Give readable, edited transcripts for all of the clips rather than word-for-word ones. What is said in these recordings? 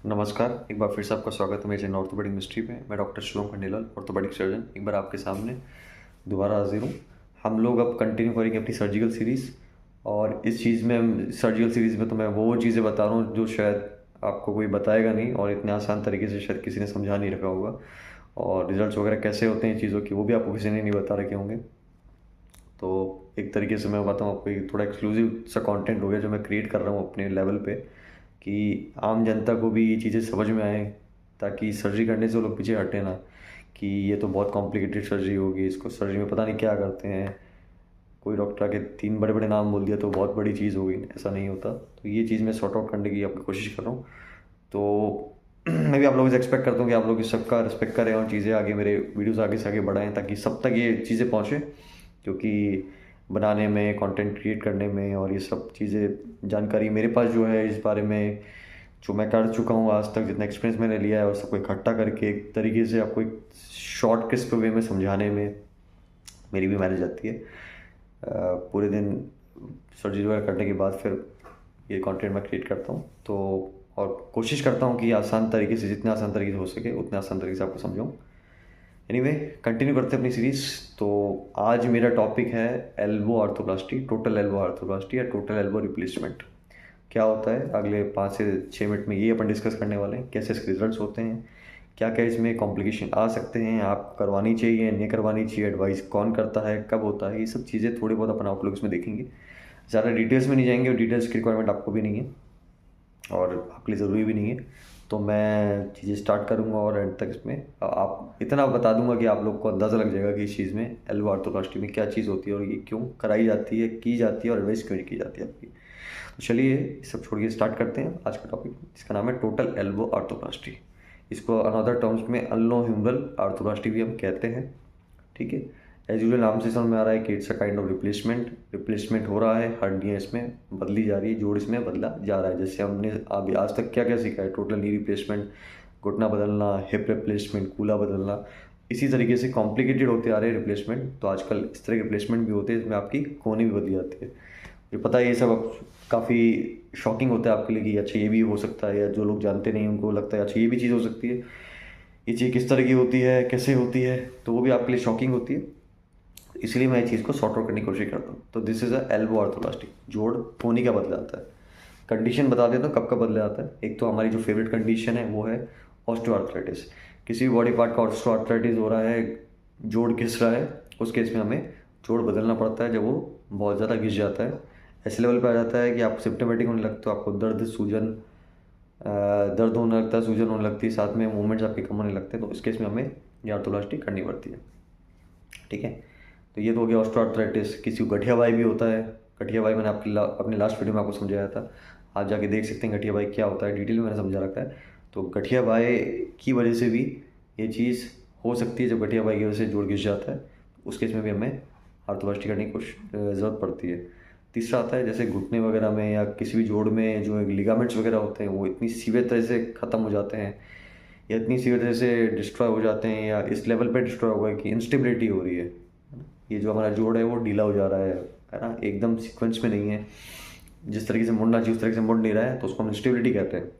नमस्कार, एक बार फिर से आपका स्वागत है मेरे चैनल ऑर्थोपेडिक मिस्ट्री पे। मैं डॉक्टर शिवम खंडेलाल, ऑर्थोपेडिक सर्जन, एक बार आपके सामने दोबारा हाजिर हूँ। हम लोग अब कंटिन्यू करेंगे अपनी सर्जिकल सीरीज़, और इस चीज़ में सर्जिकल सीरीज़ में तो मैं वो चीज़ें बता रहा हूँ जो शायद आपको कोई बताएगा नहीं, और इतने आसान तरीके से शायद किसी ने समझा नहीं रखा होगा। और रिजल्ट्स वगैरह कैसे होते हैं चीज़ों की, वो भी आपको किसी ने नहीं बता रखे होंगे। तो एक तरीके से मैं बताऊँ आपको, एक थोड़ा एक्सक्लूसिव सा कंटेंट हो गया जो मैं क्रिएट कर रहा हूँ अपने लेवल पे, कि आम जनता को भी ये चीज़ें समझ में आए, ताकि सर्जरी करने से वो लोग पीछे हटे ना, कि ये तो बहुत कॉम्प्लिकेटेड सर्जरी होगी, इसको सर्जरी में पता नहीं क्या करते हैं, कोई डॉक्टर आके 3 बड़े बड़े नाम बोल दिया तो बहुत बड़ी चीज़ होगी। ऐसा नहीं होता। तो ये चीज़ मैं सॉर्ट आउट करने की आपकी कोशिश कर रहा हूँ। तो मैं भी आप लोगों से एक्सपेक्ट करता हूँ कि आप लोग इस सबका रिस्पेक्ट करें और चीज़ें आगे, मेरे वीडियोस आगे से आगे बढ़ाएं, ताकि सब तक ये चीज़ें पहुँचे। क्योंकि बनाने में, कंटेंट क्रिएट करने में और ये सब चीज़ें, जानकारी मेरे पास जो है इस बारे में, जो मैं कर चुका हूँ आज तक, जितना एक्सपीरियंस मैंने लिया है, और सबको इकट्ठा करके एक तरीके से आपको एक शॉर्ट क्रिस्प वे में समझाने में मेरी भी मेहनत जाती है। पूरे दिन सर्जरी वगैरह करने के बाद फिर ये कंटेंट मैं क्रिएट करता हूँ। तो और कोशिश करता हूँ कि आसान तरीके से, जितने आसान तरीके से हो सके उतने आसान तरीके से आपको समझाऊँ। एनीवे, कंटिन्यू करते हैं अपनी सीरीज़। तो आज मेरा टॉपिक है elbow arthroplasty, total elbow arthroplasty या टोटल एल्बो रिप्लेसमेंट। क्या होता है, अगले 5 से 6 मिनट में ये अपन डिस्कस करने वाले हैं। कैसे इसके रिजल्ट्स होते हैं, क्या क्या इसमें कॉम्प्लिकेशन आ सकते हैं, आप करवानी चाहिए नहीं करवानी चाहिए, एडवाइस कौन करता है, कब होता है, ये सब चीज़ें थोड़ी बहुत अपन आप लोग इसमें देखेंगे। ज़्यादा डिटेल्स में नहीं जाएंगे, और डिटेल्स की रिक्वायरमेंट आपको भी नहीं है और आपके लिए ज़रूरी भी नहीं है। तो मैं चीज़ें स्टार्ट करूँगा और एंड तक इसमें आप इतना बता दूंगा कि आप लोग को अंदाज़ा लग जाएगा कि इस चीज़ में, एल्बो आर्थोप्लास्टी में क्या चीज़ होती है, और ये क्यों कराई जाती है, की जाती है, और एडवाइस क्यों नहीं की जाती है आपकी। तो चलिए ये सब छोड़ के स्टार्ट करते हैं आज का टॉपिक, जिसका नाम है टोटल एल्बो आर्थोप्लास्टी। इसको अनदर टर्म्स में अल्नो ह्यूमरल आर्थोप्लास्टी भी हम कहते हैं। ठीक है, एज यूजल नाम से समझ में आ रहा है कि it's a kind of replacement हो रहा है, हड्डियाँ इसमें बदली जा रही है, जोड़ इसमें बदला जा रहा है। जैसे हमने अभी आज तक क्या क्या सीखा है, टोटल नी रिप्लेसमेंट, घुटना बदलना, हिप रिप्लेसमेंट, कूला बदलना, इसी तरीके से कॉम्प्लिकेटेड होते आ रहे हैं रिप्लेसमेंट। तो आजकल इस तरह के रिप्लेसमेंट भी होते हैं, इसमें आपकी कोहनी भी बदली जाती है। मुझे पता है ये सब अब काफ़ी शॉकिंग होता है आपके लिए, कि अच्छा ये भी हो सकता है, या जो लोग जानते नहीं उनको लगता है अच्छा ये भी चीज़ हो सकती है, ये चीज़ किस तरह की होती है, कैसे होती है, तो वो भी आपके लिए शॉकिंग होती है। इसलिए मैं इस चीज़ को सॉर्ट आउट करने की कोशिश करता हूँ। तो this is a elbow arthroplasty, जोड़ कोहनी का बदला आता है। कंडीशन बता देता हूँ कब कब बदला आता है। एक तो हमारी जो फेवरेट कंडीशन है वो है ऑस्टियोआर्थराइटिस। किसी भी बॉडी पार्ट का ऑस्टियोआर्थराइटिस हो रहा है, जोड़ घिस रहा है, उस केस में हमें जोड़ बदलना पड़ता है। जब वो बहुत ज़्यादा घिस जाता है, ऐसे लेवल पे आ जाता है कि आप सिम्टोमेटिक होने लगते हो, आपको दर्द, सूजन, दर्द होने लगता है, सूजन होने लगती है, साथ में मूवमेंट्स आपके कम होने लगते हैं। तो इस केस में हमें ये आर्थोप्लास्टी करनी पड़ती है। ठीक है, तो ये तो हो गया ऑस्टियोआर्थराइटिस। किसी को गठिया बाई भी होता है। गठिया बाई मैंने अपने लास्ट वीडियो में आपको समझाया था, आप जाके देख सकते हैं गठिया बाई क्या होता है, डिटेल में मैंने समझा रखा है। तो गठिया बाई की वजह से भी ये चीज़ हो सकती है। जब गठिया बाई की वजह से जोड़ घिस जाता है, उस केस में भी हमें आर्थोप्लास्टी करने की ज़रूरत पड़ती है। तीसरा आता है जैसे घुटने वगैरह में या किसी भी जोड़ में जो लिगामेंट्स वगैरह होते हैं, वो इतनी सीवियर तरह से ख़त्म हो जाते हैं, या इतनी सीवियर तरह से डिस्ट्रॉय हो जाते हैं, या इस लेवल पे डिस्ट्रॉय हो गए कि इंस्टेबिलिटी हो रही है। ये जो हमारा जोड़ है वो ढीला हो जा रहा है ना, एकदम सीक्वेंस में नहीं है, जिस तरीके से मुड़ना चाहिए उस तरीके से मुड़ नहीं रहा है, तो उसको हम इंस्टेबिलिटी कहते हैं।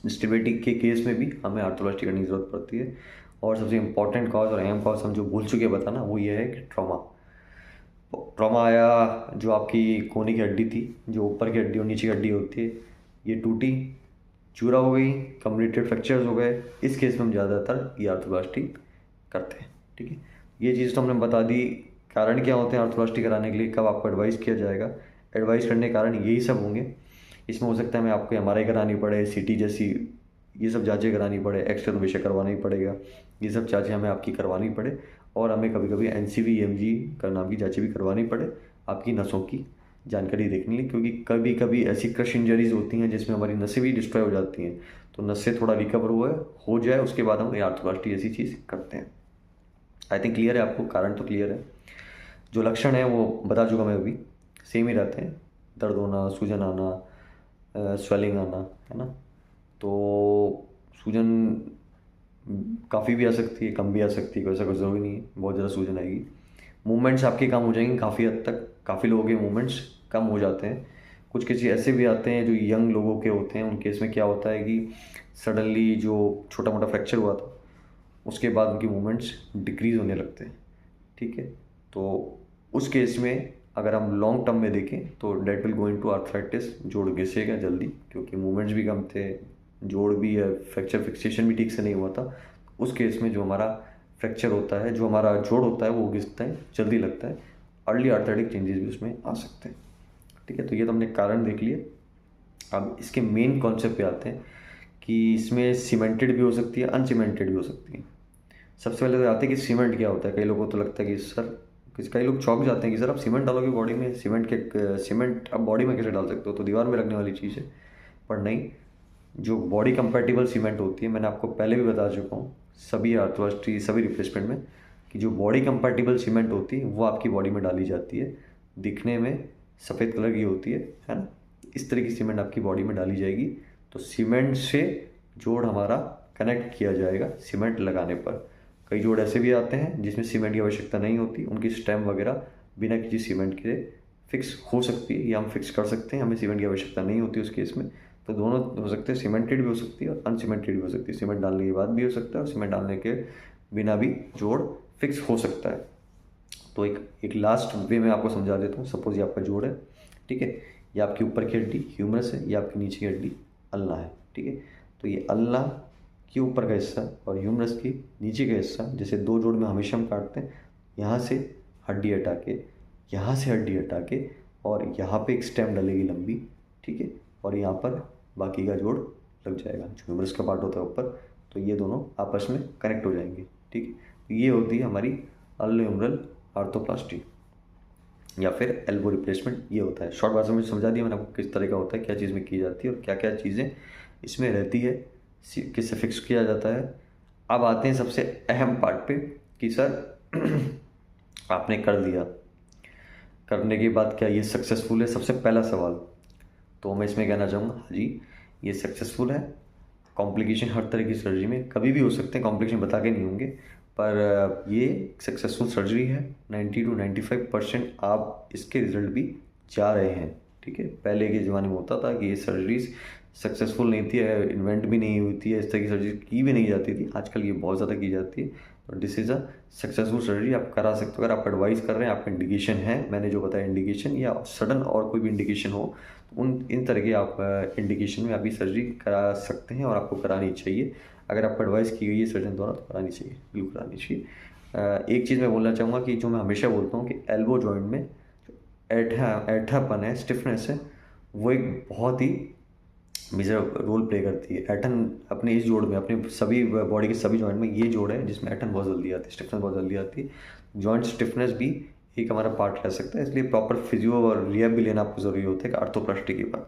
इंस्टेबिलिटी के केस में भी हमें आर्थोप्लास्टी करने की ज़रूरत पड़ती है। और सबसे इंपॉर्टेंट कॉज और अहम कॉज हम जो भूल चुके बताना, वो ये है कि ट्रॉमा। ट्रॉमा आया, जो आपकी कोहनी की हड्डी थी, जो ऊपर की हड्डी और नीचे की हड्डी होती है, ये टूटी, चूरा हो गई, कम्युनिकेटेड फ्रैक्चर्स हो गए। इस केस में हम ज़्यादातर ये आर्थोप्लास्टी करते हैं। ठीक है, ये चीज़ तो हमने बता दी। कारण क्या होते हैं आर्थोप्लास्टी कराने के लिए, कब आपको एडवाइस किया जाएगा, एडवाइस करने के कारण यही सब होंगे। इसमें हो सकता है मैं आपको एमआरआई करानी पड़े, सीटी जैसी ये सब जांचें करानी पड़े, एक्सरे तो बेशक करवाना ही पड़ेगा, ये सब जांचें हमें आपकी करवानी पड़े। और हमें कभी कभी एनसीवी ईएमजी का नाम की जांचें भी करवानी पड़े, आपकी नसों की जानकारी देखने के लिए। क्योंकि कभी कभी ऐसी क्रश इंजरीज होती हैं जिसमें हमारी नसें भी डिस्ट्रॉय हो जाती हैं। तो नसें थोड़ा रिकवर हो जाए उसके बाद हम आर्थोप्लास्टी ऐसी चीज़ करते हैं। आई थिंक क्लियर है आपको, कारण तो क्लियर है। जो लक्षण है वो बता चुका मैं अभी, सेम ही रहते हैं, दर्द होना, सूजन आना, स्वेलिंग आना, है ना। तो सूजन काफ़ी भी आ सकती है, कम भी आ सकती है, ऐसा कोई ज़रूरी नहीं है बहुत ज़्यादा सूजन आएगी। मूवमेंट्स आपके कम हो जाएंगे काफ़ी हद तक, काफ़ी लोगों के मूवमेंट्स कम हो जाते हैं। कुछ केस ऐसे भी आते हैं जो यंग लोगों के होते हैं, उन केस में क्या होता है कि सडनली जो छोटा मोटा फ्रैक्चर हुआ था उसके बाद उनकी मूवमेंट्स डिक्रीज़ होने लगते हैं, ठीक है। तो उस केस में अगर हम लॉन्ग टर्म में देखें तो that will go into arthritis, जोड़ घिसेगा जल्दी क्योंकि मूवमेंट्स भी कम थे, जोड़ भी है, फ्रैक्चर फिक्सेशन भी ठीक से नहीं हुआ था। उस केस में जो हमारा फ्रैक्चर होता है, जो हमारा जोड़ होता है वो घिसता है, जल्दी लगता है, अर्ली आर्थराइटिक चेंजेस भी उसमें आ सकते हैं, ठीक है। तो ये तो हमने कारण देख लिए। अब इसके मेन कॉन्सेप्ट पे आते हैं कि इसमें सीमेंटेड भी हो सकती है, अनसीमेंटेड भी हो सकती है। सबसे पहले तो आते हैं कि सीमेंट क्या होता है। कई लोगों को तो लगता है कि सर, कई लोग चौंक जाते हैं कि सर आप सीमेंट डालोगे बॉडी में, सीमेंट आप बॉडी में कैसे डाल सकते हो, तो दीवार में लगने वाली चीज़ है। पर नहीं, जो बॉडी कंपैटिबल सीमेंट होती है, मैंने आपको पहले भी बता चुका हूँ सभी आर्थोप्लास्टी सभी रिप्लेसमेंट में, कि जो बॉडी कंपैटिबल सीमेंट होती है वो आपकी बॉडी में डाली जाती है। दिखने में सफ़ेद कलर की होती है ना, इस तरह की सीमेंट आपकी बॉडी में डाली जाएगी। तो सीमेंट से जोड़ हमारा कनेक्ट किया जाएगा सीमेंट लगाने पर। कई जोड़ ऐसे भी आते हैं जिसमें सीमेंट की आवश्यकता नहीं होती, उनकी स्टेम वगैरह बिना किसी सीमेंट के फिक्स हो सकती है या हम फिक्स कर सकते हैं, हमें सीमेंट की आवश्यकता नहीं होती उस केस में। तो दोनों हो सकते हैं, सीमेंटेड भी हो सकती है और अनसीमेंटेड भी हो सकती है। सीमेंट डालने के बाद भी हो सकता है और सीमेंट डालने के बिना भी जोड़ फिक्स हो सकता है। तो एक लास्ट वे में आपको समझा देता हूँ। सपोज ये आपका जोड़ है, ठीक है, ये आपकी ऊपर की हड्डी ह्यूमरस है, ये आपकी नीचे की हड्डी अल्ना है, ठीक है। तो ये अल्ना के ऊपर का हिस्सा और ह्यूमरस की नीचे का हिस्सा, जैसे दो जोड़ में हमेशा हम काटते हैं, यहाँ से हड्डी हटा के, यहाँ से हड्डी हटा के, और यहाँ पे एक स्टेम डलेगी लंबी, ठीक है, और यहाँ पर बाकी का जोड़ लग जाएगा जो ह्यूमरस का पार्ट होता है ऊपर। तो ये दोनों आपस में कनेक्ट हो जाएंगे, ठीक है। ये होती है हमारी अल्नो-ह्यूमरल आर्थोप्लास्टी या फिर एल्बो रिप्लेसमेंट। ये होता है, शॉर्ट भाषा में समझा दिया मैंने आपको किस तरह का होता है, क्या चीज़ में की जाती है और क्या क्या चीज़ें इसमें रहती है, किससे फिक्स किया जाता है। अब आते हैं सबसे अहम पार्ट पे कि सर आपने कर दिया, करने के बाद क्या ये सक्सेसफुल है, सबसे पहला सवाल। तो मैं इसमें कहना चाहूँगा हाँ जी, ये सक्सेसफुल है। कॉम्प्लिकेशन हर तरह की सर्जरी में कभी भी हो सकते हैं, कॉम्प्लिकेशन बता के नहीं होंगे, पर ये सक्सेसफुल सर्जरी है। 90 to 95% आप इसके रिजल्ट भी जा रहे हैं, ठीक है। पहले के ज़माने में होता था कि ये सर्जरीज सक्सेसफुल नहीं थी, इन्वेंट भी नहीं हुई थी, इस तरह की सर्जरी की भी नहीं जाती थी। आजकल ये बहुत ज़्यादा की जाती है। तो this is a successful surgery, आप करा सकते हो अगर आप एडवाइस कर रहे हैं, आपका इंडिकेशन है, मैंने जो बताया इंडिकेशन, या सडन और कोई भी इंडिकेशन हो, तो इन तरह के आप इंडिकेशन में आप ये सर्जरी करा सकते हैं और आपको करानी चाहिए। अगर आपको एडवाइस की गई है सर्जन द्वारा तो करानी चाहिए, बिल्कुल करानी चाहिए। एक चीज़ मैं बोलना चाहूँगा कि जो मैं हमेशा बोलता हूँ कि एल्बो जॉइंट में ऐठापन है, स्टिफनेस है, वो एक बहुत ही मेजर रोल प्ले करती है। ऐठन अपने इस जोड़ में, अपने सभी बॉडी के सभी जॉइंट में ये जोड़ है जिसमें ऐठन बहुत जल्दी आती है, स्टिफनेस बहुत जल्दी आती है। जॉइंट स्टिफनेस भी एक हमारा पार्ट रह सकता है, इसलिए प्रॉपर फिजियो और रिहैब भी लेना आपको ज़रूरी होता है कि आर्थोप्लास्टी के बाद,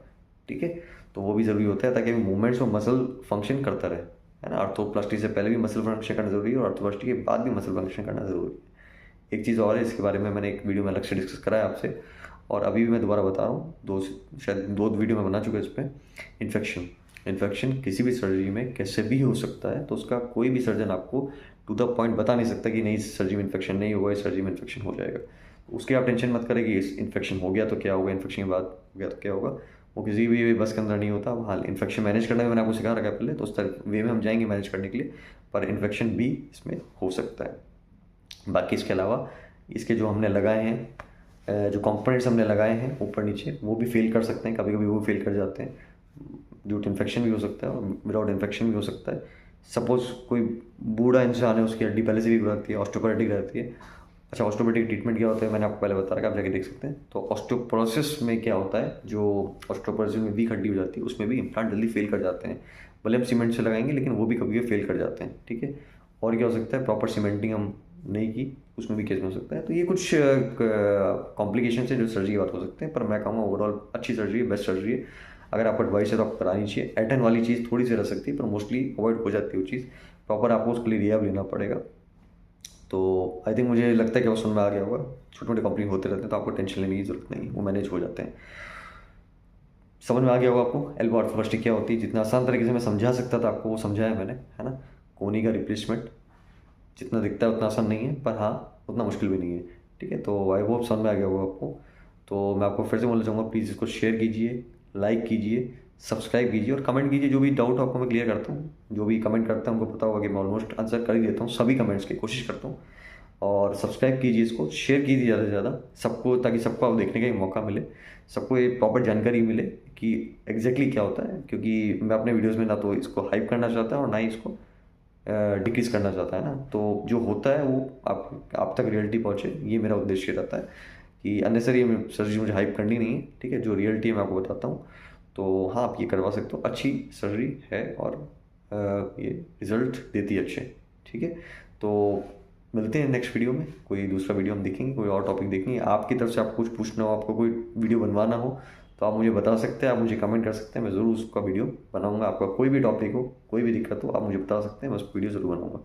ठीक है। तो वो भी ज़रूरी होता है ताकि मूवमेंट्स और मसल फंक्शन करता रहे, है ना। आर्थोप्लास्टी से पहले भी मसल फंक्शन करना ज़रूरी है और आर्थोप्लास्टी के बाद भी मसल फंक्शन करना ज़रूरी है। एक चीज़ और है, इसके बारे में मैंने एक वीडियो में अलग से डिस्कस करा है आपसे, और अभी भी मैं दोबारा बता रहा हूँ, शायद दो वीडियो में बना चुका है इस पर। इन्फेक्शन किसी भी सर्जरी में कैसे भी हो सकता है, तो उसका कोई भी सर्जन आपको टू द पॉइंट बता नहीं सकता कि नहीं इस सर्जरी में इन्फेक्शन नहीं होगा, इस सर्जरी में इन्फेक्शन हो जाएगा। उसके आप टेंशन मत करें कि इस इन्फेक्शन हो गया तो क्या होगा, इन्फेक्शन के बाद हो गया तो क्या होगा, वो किसी भी बस के अंदर नहीं होता। हाँ, इन्फेक्शन मैनेज करना भी मैंने आपको सिखा रखा है पहले, तो उस तरह वे में हम जाएंगे मैनेज करने के लिए, पर इन्फेक्शन भी इसमें हो सकता है। बाकी इसके अलावा इसके जो हमने लगाए हैं, जो कंपोनेंट्स हमने लगाए हैं ऊपर नीचे, वो भी फेल कर सकते हैं, कभी कभी वो फेल कर जाते हैं। ड्यू टू इन्फेक्शन भी हो सकता है और विदाउट इन्फेक्शन भी हो सकता है। सपोज कोई बूढ़ा इंसान है, उसकी हड्डी पहले से भी रहती है, ऑस्टियोपोरोटिक रहती है। अच्छा, ऑस्टियोपोरोटिक ट्रीटमेंट क्या होता है मैंने आपको पहले बता रखा है, आप जाके देख सकते हैं। तो ऑस्टियोपोरोसिस में क्या होता है, जो ऑस्टियोपोरोसिस में वीक हड्डी हो जाती है, उसमें भी इम्प्लांट जल्दी फेल कर जाते हैं। भले हम सीमेंट से लगाएंगे लेकिन वो भी कभी फेल कर जाते हैं, ठीक है। और क्या हो सकता है, प्रॉपर सीमेंटिंग हम नहीं की, उसमें भी केस में हो सकता है। तो ये कुछ कॉम्प्लिकेशन है जो सर्जरी की बात हो सकते हैं, पर मैं कहूँगा ओवरऑल अच्छी सर्जरी है, बेस्ट सर्जरी है। अगर आपको एडवाइस है तो आपको करानी चाहिए। ऐठन वाली चीज़ थोड़ी सी रह सकती है, पर मोस्टली अवॉइड हो जाती है वो चीज़। प्रॉपर आपको उसके लिए रिहैब लेना पड़ेगा। तो आई थिंक मुझे लगता है कि वो समझ में आ गया होगा। छोटे मोटे कंप्लेन होते रहते हैं तो आपको टेंशन लेने की जरूरत नहीं, वो मैनेज हो जाते हैं। समझ में आ गया होगा आपको एल्बो आर्थोप्लास्टी क्या होती है। जितना आसान तरीके से मैं समझा सकता था आपको वो समझाया मैंने, है ना। कोहनी का रिप्लेसमेंट जितना दिखता है उतना आसान नहीं है, पर हाँ उतना मुश्किल भी नहीं है, ठीक है। तो आई होप समझ में आ गया होगा आपको। तो मैं आपको फिर से बोलना चाहूँगा, प्लीज़ इसको शेयर कीजिए, लाइक कीजिए, सब्सक्राइब कीजिए और कमेंट कीजिए। जो भी डाउट आपको मैं क्लियर करता हूँ, जो भी कमेंट करता हूँ उनको पता होगा कि मैं ऑलमोस्ट आंसर कर ही देता हूँ सभी कमेंट्स की, कोशिश करता हूँ। और सब्सक्राइब कीजिए, इसको शेयर कीजिए ज़्यादा से ज़्यादा सबको, ताकि सबको आप देखने का एक मौका मिले, सबको एक प्रॉपर जानकारी मिले कि एग्जैक्टली क्या होता है। क्योंकि मैं अपने वीडियोज़ में ना तो इसको हाइप करना चाहता हूँ और ना ही इसको डिक्रीज़ करना चाहता है ना। तो जो होता है वो आप तक रियलिटी पहुँचे, ये मेरा उद्देश्य रहता है कि अननेसरी सर्जरी मुझे हाइप करनी नहीं है। ठीक है, जो रियलिटी है मैं आपको बताता हूँ। तो हाँ, आप ये करवा सकते हो, अच्छी सर्जरी है और ये रिज़ल्ट देती है अच्छे। ठीक है, तो मिलते हैं नेक्स्ट वीडियो में, कोई दूसरा वीडियो हम देखेंगे, कोई और टॉपिक देखेंगे। आपकी तरफ से आपको कुछ पूछना हो, आपको कोई वीडियो बनवाना हो तो आप मुझे बता सकते हैं, आप मुझे कमेंट कर सकते हैं, मैं ज़रूर उसका वीडियो बनाऊंगा। आपका कोई भी टॉपिक हो, कोई भी दिक्कत हो, आप मुझे बता सकते हैं, मैं उस वीडियो ज़रूर बनाऊंगा।